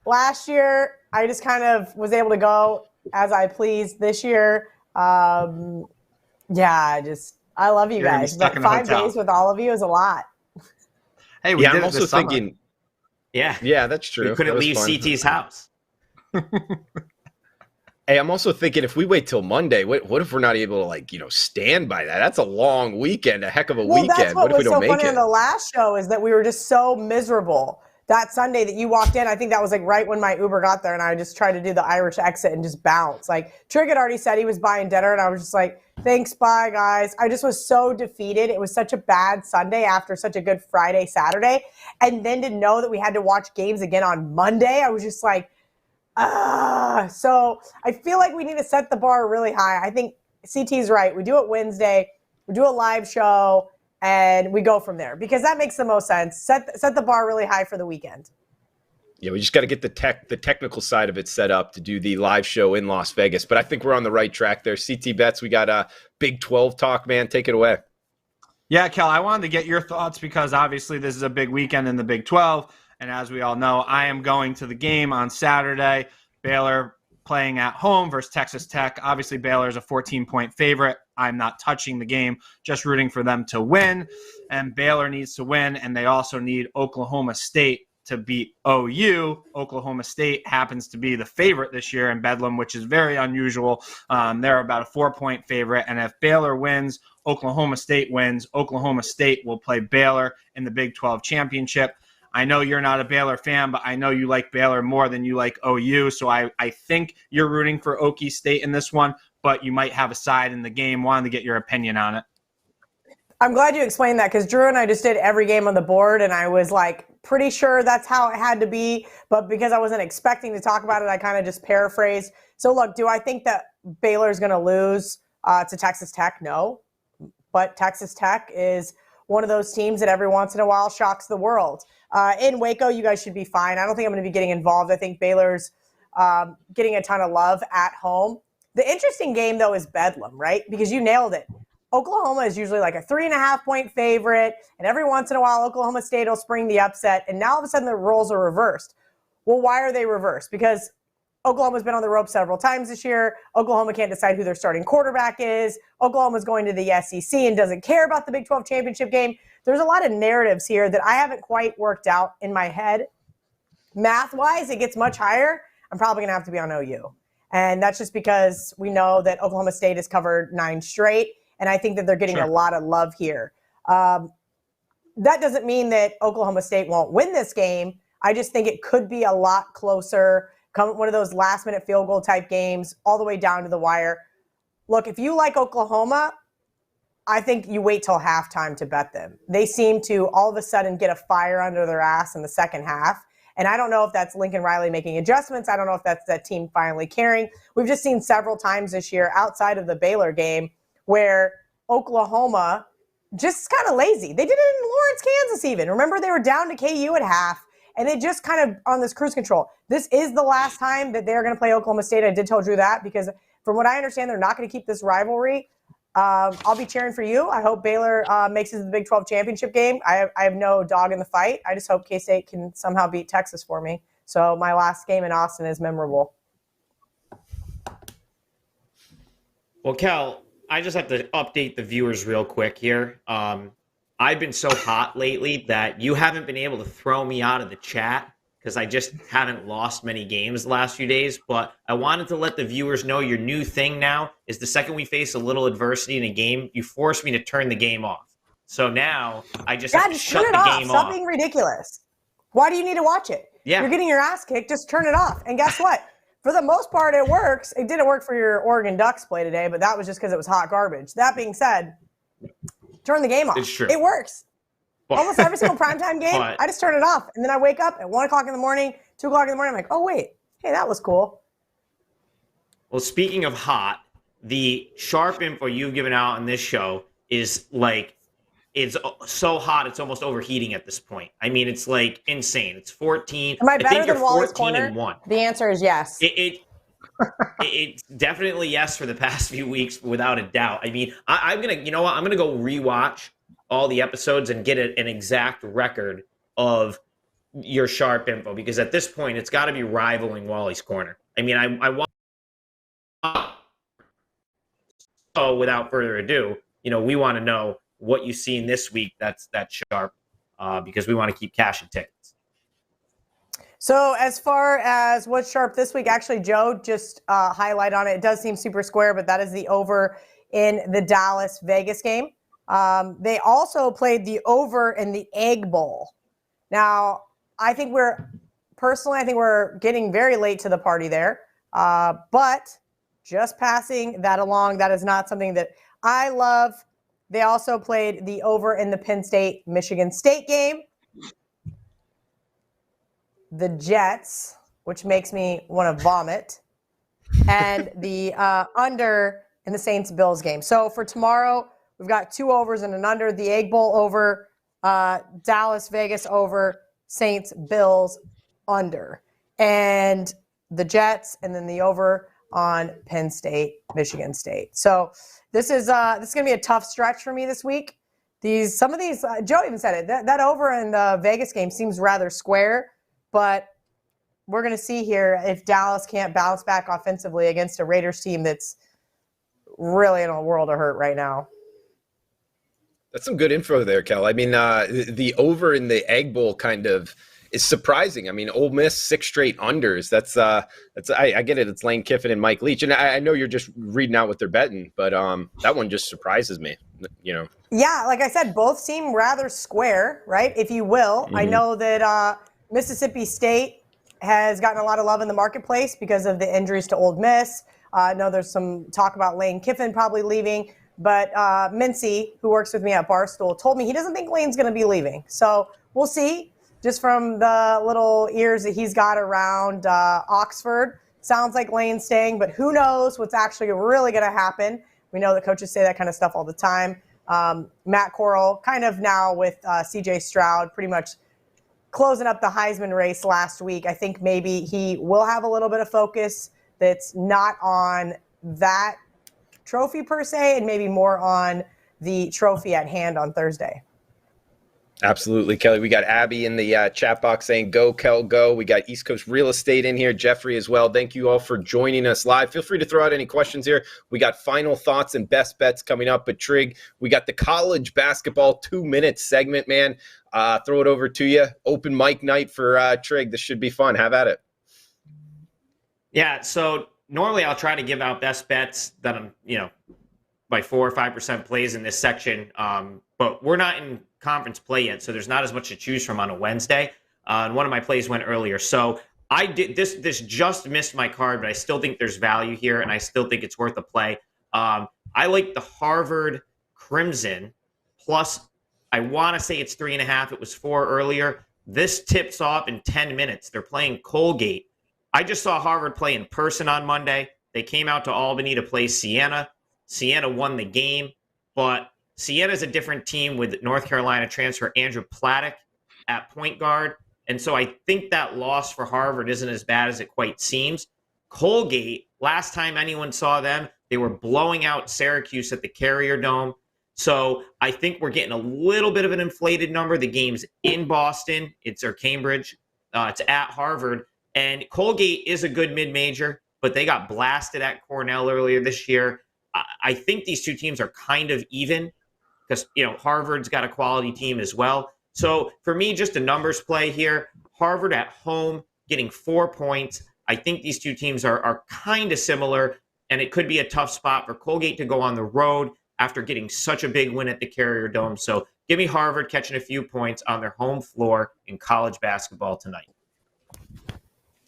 Speaker 5: last year. I just kind of was able to go as I pleased this year. I love you
Speaker 2: You're gonna be
Speaker 5: guys,
Speaker 2: stuck
Speaker 5: but
Speaker 2: in a
Speaker 5: 5
Speaker 2: hotel.
Speaker 5: days with all of you is a lot.
Speaker 2: Hey, we
Speaker 1: Yeah,
Speaker 2: did
Speaker 1: I'm
Speaker 2: it
Speaker 1: also
Speaker 2: this summer.
Speaker 1: thinking.
Speaker 3: Yeah,
Speaker 1: Yeah, that's true.
Speaker 3: we couldn't
Speaker 1: That was
Speaker 3: leave
Speaker 1: fun.
Speaker 3: CT's house.
Speaker 1: Hey, I'm also thinking if we wait till Monday, what if we're not able to stand by that? That's a long weekend, a heck of a
Speaker 5: Well,
Speaker 1: weekend.
Speaker 5: that's what
Speaker 1: What if we
Speaker 5: was so
Speaker 1: don't make
Speaker 5: funny
Speaker 1: it?
Speaker 5: on the last show is that we were just so miserable. That Sunday that you walked in, I think that was like right when my Uber got there, and I just tried to do the Irish exit and just bounce. Like Trigg had already said he was buying dinner, and I was just like, "Thanks, bye, guys." I just was so defeated. It was such a bad Sunday after such a good Friday, Saturday, and then to know that we had to watch games again on Monday, I was just like, ah. So I feel like we need to set the bar really high. I think CT's right. We do it Wednesday. We do a live show. And we go from there because that makes the most sense. Set the bar really high for the weekend.
Speaker 1: Yeah, we just got to get the technical side of it set up to do the live show in Las Vegas. But I think we're on the right track there. CT Bets, we got a Big 12 talk, man. Take it away.
Speaker 2: Yeah, Kel, I wanted to get your thoughts because obviously this is a big weekend in the Big 12. And as we all know, I am going to the game on Saturday. Baylor playing at home versus Texas Tech. Obviously, Baylor is a 14-point favorite. I'm not touching the game, just rooting for them to win. And Baylor needs to win, and they also need Oklahoma State to beat OU. Oklahoma State happens to be the favorite this year in Bedlam, which is very unusual. They're about a 4-point favorite, and if Baylor wins, Oklahoma State wins. Oklahoma State will play Baylor in the Big 12 championship. I know you're not a Baylor fan, but I know you like Baylor more than you like OU, so I think you're rooting for Okie State in this one, but you might have a side in the game. Wanted to get your opinion on it.
Speaker 5: I'm glad you explained that because Drew and I just did every game on the board, and I was like pretty sure that's how it had to be, but because I wasn't expecting to talk about it, I kind of just paraphrased. So look, do I think that Baylor's going to lose to Texas Tech? No, but Texas Tech is one of those teams that every once in a while shocks the world. In Waco, you guys should be fine. I don't think I'm going to be getting involved. I think Baylor's getting a ton of love at home. The interesting game, though, is Bedlam, right? Because you nailed it. Oklahoma is usually like a 3.5-point favorite, and every once in a while, Oklahoma State will spring the upset, and now all of a sudden the roles are reversed. Well, why are they reversed? Because Oklahoma's been on the rope several times this year. Oklahoma can't decide who their starting quarterback is. Oklahoma's going to the SEC and doesn't care about the Big 12 championship game. There's a lot of narratives here that I haven't quite worked out in my head. Math-wise, it gets much higher. I'm probably going to have to be on OU. And that's just because we know that Oklahoma State has covered 9 straight, and I think that they're getting a lot of love here. That doesn't mean that Oklahoma State won't win this game. I just think it could be a lot closer, one of those last-minute field goal type games, all the way down to the wire. Look, if you like Oklahoma, I think you wait till halftime to bet them. They seem to all of a sudden get a fire under their ass in the second half. And I don't know if that's Lincoln Riley making adjustments. I don't know if that's that team finally caring. We've just seen several times this year outside of the Baylor game where Oklahoma just kind of lazy. They did it in Lawrence, Kansas even. Remember, they were down to KU at half, and they just kind of on this cruise control. This is the last time that they're going to play Oklahoma State. I did tell Drew that because from what I understand, they're not going to keep this rivalry. I'll be cheering for you. I hope Baylor makes it to the Big 12 championship game. I have no dog in the fight. I just hope K-State can somehow beat Texas for me. So my last game in Austin is memorable.
Speaker 3: Well, Kel, I just have to update the viewers real quick here. I've been so hot lately that you haven't been able to throw me out of the chat because I just haven't lost many games the last few days. But I wanted to let the viewers know your new thing now is the second we face a little adversity in a game, you force me to turn the game off. So now I just have to shut the game off.
Speaker 5: Stop being ridiculous. Why do you need to watch it?
Speaker 3: Yeah.
Speaker 5: You're getting your ass kicked. Just turn it off. And guess what? For the most part, it works. It didn't work for your Oregon Ducks play today, but that was just because it was hot garbage. That being said, turn the game off.
Speaker 3: It's true.
Speaker 5: It works. Almost every single primetime game,
Speaker 3: But-
Speaker 5: I just turn it off. And then I wake up at 1 o'clock in the morning, 2 o'clock in the morning. I'm like, oh, wait. Hey, that was cool.
Speaker 3: Well, speaking of hot, the sharp info you've given out on this show is like, it's so hot, it's almost overheating at this point. I mean, it's like insane. It's 14.
Speaker 5: Am I better
Speaker 3: think
Speaker 5: than
Speaker 3: you're
Speaker 5: Wally's
Speaker 3: 14
Speaker 5: corner?
Speaker 3: and 1.
Speaker 5: The answer is yes.
Speaker 3: It's definitely yes for the past few weeks, without a doubt. I mean, I'm going to, you know what? I'm going to go rewatch all the episodes and get an exact record of your sharp info, because at this point, it's got to be rivaling Wally's corner. I mean, I want. So without further ado, we want to know what you've seen this week that's sharp, because we want to keep cashing tickets.
Speaker 5: So as far as what's sharp this week, actually, Joe just highlight on it. It does seem super square, but that is the over in the Dallas-Vegas game. They also played the over in the Egg Bowl. Now, I think we're getting very late to the party there. But just passing that along, that is not something that I love. They also played the over in the Penn State-Michigan State game. The Jets, which makes me want to vomit, and the under in the Saints-Bills game. So for tomorrow, we've got 2 overs and an under. The Egg Bowl over, Dallas-Vegas over, Saints-Bills under. And the Jets, and then the over on Penn State-Michigan State. So this is going to be a tough stretch for me this week. Some of these, Joe even said it, that over in the Vegas game seems rather square. But we're going to see here if Dallas can't bounce back offensively against a Raiders team that's really in a world of hurt right now.
Speaker 1: That's some good info there, Kel. I mean, the over in the Egg Bowl kind of is surprising. I mean, Ole Miss 6 straight unders. That's I get it. It's Lane Kiffin and Mike Leach, and I know you're just reading out what they're betting, but that one just surprises me.
Speaker 5: Yeah, like I said, both seem rather square, right? If you will. Mm-hmm. I know that Mississippi State has gotten a lot of love in the marketplace because of the injuries to Ole Miss. I know there's some talk about Lane Kiffin probably leaving, but Mincy, who works with me at Barstool, told me he doesn't think Lane's going to be leaving. So we'll see. Just from the little ears that he's got around Oxford, sounds like Lane's staying, but who knows what's actually really going to happen. We know that coaches say that kind of stuff all the time. Matt Corral, kind of now with C.J. Stroud, pretty much closing up the Heisman race last week. I think maybe he will have a little bit of focus that's not on that trophy per se, and maybe more on the trophy at hand on Thursday.
Speaker 1: Absolutely, Kelly. We got Abby in the chat box saying, go, Kel, go. We got East Coast Real Estate in here, Jeffrey as well. Thank you all for joining us live. Feel free to throw out any questions here. We got final thoughts and best bets coming up. But Trigg, we got the college basketball 2-minute segment, man. Throw it over to you. Open mic night for Trigg. This should be fun. Have at it.
Speaker 3: Yeah, so normally I'll try to give out best bets that I'm, by 4 or 5% plays in this section. But we're not in conference play yet, so there's not as much to choose from on a Wednesday. And one of my plays went earlier. So I did this just missed my card, but I still think there's value here, and I still think it's worth a play. I like the Harvard Crimson plus, I want to say it's 3.5. It was 4 earlier. This tips off in 10 minutes. They're playing Colgate. I just saw Harvard play in person on Monday. They came out to Albany to play Siena. Siena won the game, but Siena's a different team with North Carolina transfer Andrew Plattick at point guard. And so I think that loss for Harvard isn't as bad as it quite seems. Colgate, last time anyone saw them, they were blowing out Syracuse at the Carrier Dome. So I think we're getting a little bit of an inflated number. The game's in Boston. Or Cambridge. It's at Harvard. And Colgate is a good mid-major, but they got blasted at Cornell earlier this year. I think these two teams are kind of even because, Harvard's got a quality team as well. So for me, just a numbers play here. Harvard at home getting 4 points. I think these two teams are kind of similar, and it could be a tough spot for Colgate to go on the road after getting such a big win at the Carrier Dome. So give me Harvard catching a few points on their home floor in college basketball tonight.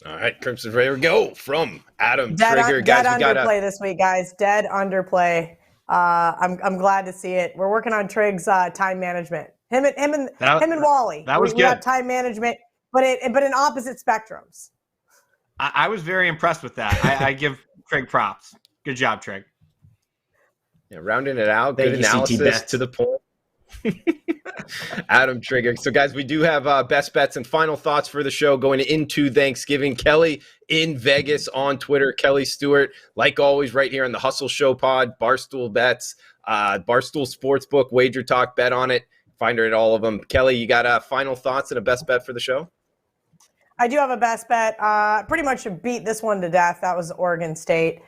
Speaker 1: All right, Crimson, ready to go from Adam
Speaker 5: Dead
Speaker 1: Trigger. Guys, we got
Speaker 5: underplay this week, guys. Dead underplay. I'm glad to see it. We're working on Trigg's time management. Him and Wally.
Speaker 2: That was
Speaker 5: we
Speaker 2: good.
Speaker 5: got time management, but in opposite spectrums.
Speaker 2: I was very impressed with that. I give Trigg props. Good job, Trigg.
Speaker 1: Yeah, rounding it out.
Speaker 3: Thank
Speaker 1: Good
Speaker 3: you,
Speaker 1: analysis
Speaker 3: CT
Speaker 1: to the point. Adam Trigger. So, guys, we do have best bets and final thoughts for the show going into Thanksgiving. Kelly in Vegas on Twitter. Kelly Stewart, like always, right here on the Hustle Show pod. Barstool Bets, Barstool Sportsbook, WagerTalk, bet on it. Find her at all of them. Kelly, you got final thoughts and a best bet for the show?
Speaker 5: I do have a best bet. Pretty much beat this one to death. That was Oregon State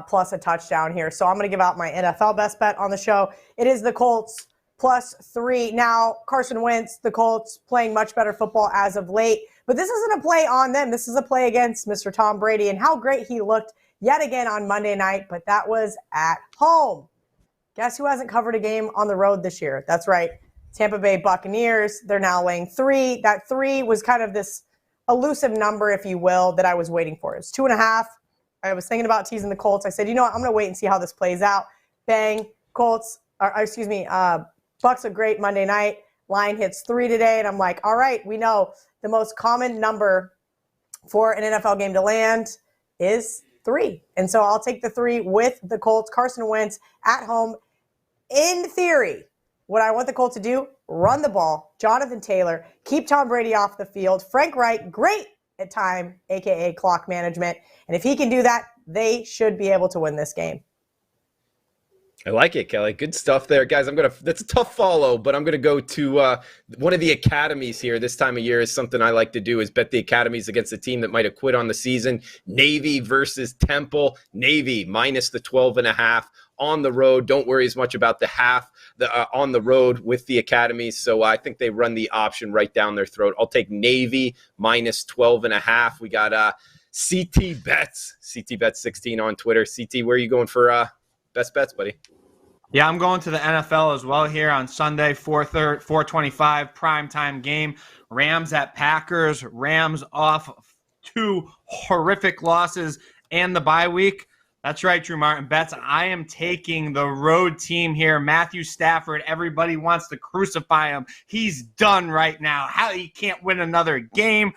Speaker 5: plus a touchdown here. So I'm going to give out my NFL best bet on the show. It is the Colts +3. Now, Carson Wentz, the Colts playing much better football as of late. But this isn't a play on them. This is a play against Mr. Tom Brady and how great he looked yet again on Monday night. But that was at home. Guess who hasn't covered a game on the road this year? That's right. Tampa Bay Buccaneers. They're now laying 3. That 3 was kind of this elusive number, if you will, that I was waiting for. It's 2.5. I was thinking about teasing the Colts. I said, you know what? I'm going to wait and see how this plays out. Bang. Colts, Bucks a great Monday night. Line hits 3 today. And I'm like, all right, we know the most common number for an NFL game to land is 3. And so I'll take the 3 with the Colts. Carson Wentz at home. In theory, what I want the Colts to do, run the ball. Jonathan Taylor, keep Tom Brady off the field. Frank Reich, great at time, a.k.a. clock management. And if he can do that, they should be able to win this game.
Speaker 1: I like it, Kelly. Good stuff there. Guys, that's a tough follow, but I'm going to go to one of the academies here. This time of year is something I like to do is bet the academies against a team that might have quit on the season. Navy versus Temple. Navy minus the 12.5 on the road. Don't worry as much about the half on the road with the academies. So I think they run the option right down their throat. I'll take Navy minus 12.5. We got CT Bets. CT Bets 16 on Twitter. CT, where are you going for best bets, buddy?
Speaker 2: Yeah, I'm going to the NFL as well here on Sunday, 4:25 primetime game. Rams at Packers. Rams off 2 horrific losses and the bye week. That's right, Drew Martin Bets. I am taking the road team here. Matthew Stafford, everybody wants to crucify him. He's done right now. How he can't win another game.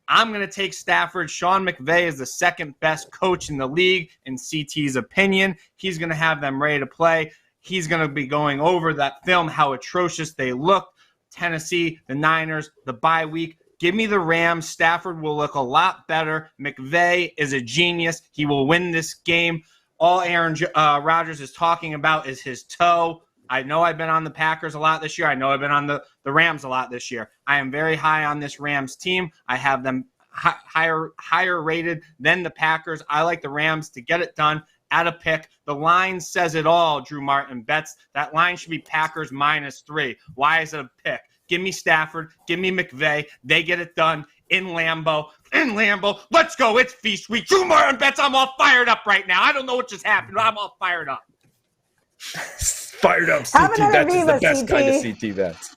Speaker 2: I'm going to take Stafford. Sean McVay is the second best coach in the league, in CT's opinion. He's going to have them ready to play. He's going to be going over that film, how atrocious they looked. Tennessee, the Niners, the bye week. Give me the Rams. Stafford will look a lot better. McVay is a genius. He will win this game. All Aaron Rodgers is talking about is his toe. I know I've been on the Packers a lot this year. I know I've been on the Rams a lot this year. I am very high on this Rams team. I have them higher rated than the Packers. I like the Rams to get it done at a pick. The line says it all, Drew Martin Bets. That line should be Packers -3. Why is it a pick? Give me Stafford. Give me McVay. They get it done in Lambeau. In Lambeau. Let's go. It's feast week. Drew Martin Bets. I'm all fired up right now. I don't know what just happened, but I'm all fired up.
Speaker 1: Fired up. CT Bets is the best kind of CT Bets.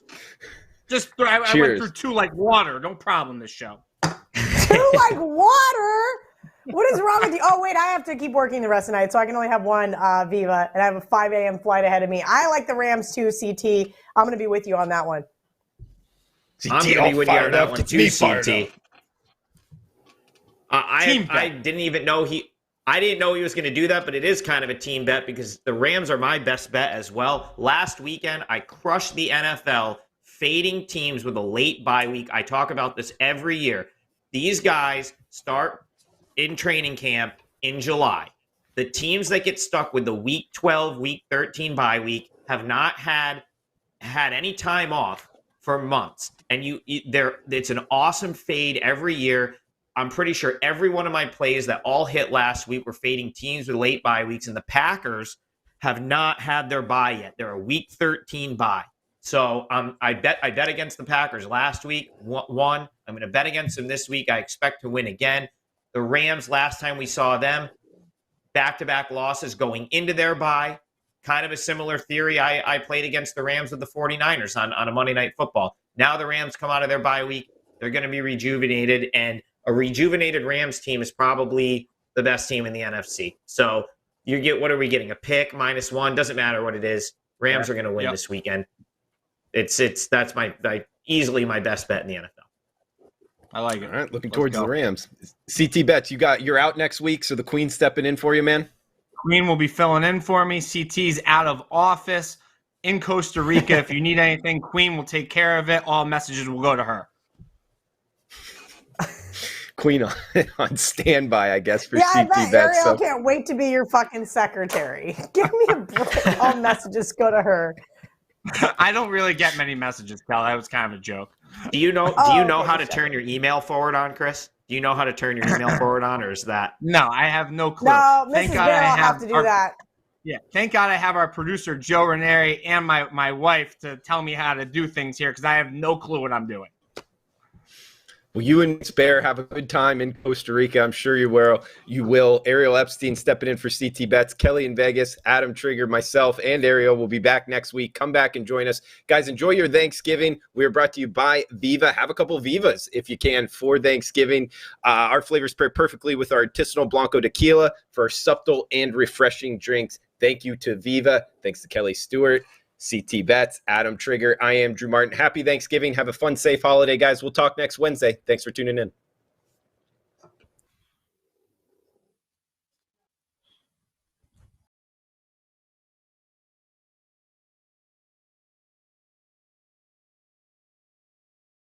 Speaker 2: I went through 2 like water. No problem this show.
Speaker 5: 2 like water? What is wrong with you? Oh, wait, I have to keep working the rest of the night, so I can only have one Viva, and I have a 5 a.m. flight ahead of me. I like the Rams too, CT. I'm going to be with you on that one.
Speaker 3: I'm going to be with you on that one too, CT. I didn't even know I didn't know he was going to do that, but it is kind of a team bet because the Rams are my best bet as well. Last weekend, I crushed the NFL fading teams with a late bye week. I talk about this every year. These guys start in training camp in July. The teams that get stuck with the week 12, week 13 bye week have not had any time off for months. And it's an awesome fade every year. I'm pretty sure every one of my plays that all hit last week were fading teams with late bye weeks, and the Packers have not had their bye yet. They're a week 13 bye. So I bet against the Packers last week, won. I'm going to bet against them this week. I expect to win again. The Rams, last time we saw them, back-to-back losses going into their bye. Kind of a similar theory. I played against the Rams with the 49ers on a Monday Night Football. Now the Rams come out of their bye week. They're going to be rejuvenated, and a rejuvenated Rams team is probably the best team in the NFC. So you get, what are we getting? A pick, -1. Doesn't matter what it is. Rams are going to win this weekend. That's easily my best bet in the NFL.
Speaker 2: I like it.
Speaker 1: All right, looking towards the Rams. CT Bets, you're out next week, so the Queen's stepping in for you, man.
Speaker 2: Queen will be filling in for me. CT's out of office in Costa Rica. If you need anything, Queen will take care of it. All messages will go to her.
Speaker 1: Queen on standby, I guess, for
Speaker 5: Yeah, I
Speaker 1: CT
Speaker 5: bet
Speaker 1: Bets.
Speaker 5: Ariel can't wait to be your fucking secretary. Give me a break. All messages go to her.
Speaker 2: I don't really get many messages, Cal. That was kind of a joke.
Speaker 3: Do you know
Speaker 5: Okay,
Speaker 3: how to turn your email forward on, Chris? Do you know how to turn your email forward on, or is that?
Speaker 2: No, I have no clue.
Speaker 5: No,
Speaker 2: Thank
Speaker 5: Mrs.
Speaker 2: God
Speaker 5: Bear
Speaker 2: I
Speaker 5: will have to do that.
Speaker 2: Yeah, thank God I have our producer Joe Ranieri and my wife to tell me how to do things here because I have no clue what I'm doing.
Speaker 1: Well, you and Spare have a good time in Costa Rica. I'm sure you will. Ariel Epstein stepping in for CT Bets. Kelly in Vegas, Adam Trigger, myself, and Ariel will be back next week. Come back and join us. Guys, enjoy your Thanksgiving. We are brought to you by Viva. Have a couple Vivas if you can for Thanksgiving. Our flavors pair perfectly with our artisanal Blanco tequila for subtle and refreshing drinks. Thank you to Viva. Thanks to Kelly Stewart. CT Bets, Adam Trigger. I am Drew Martin. Happy Thanksgiving. Have a fun, safe holiday, guys. We'll talk next Wednesday. Thanks for tuning in.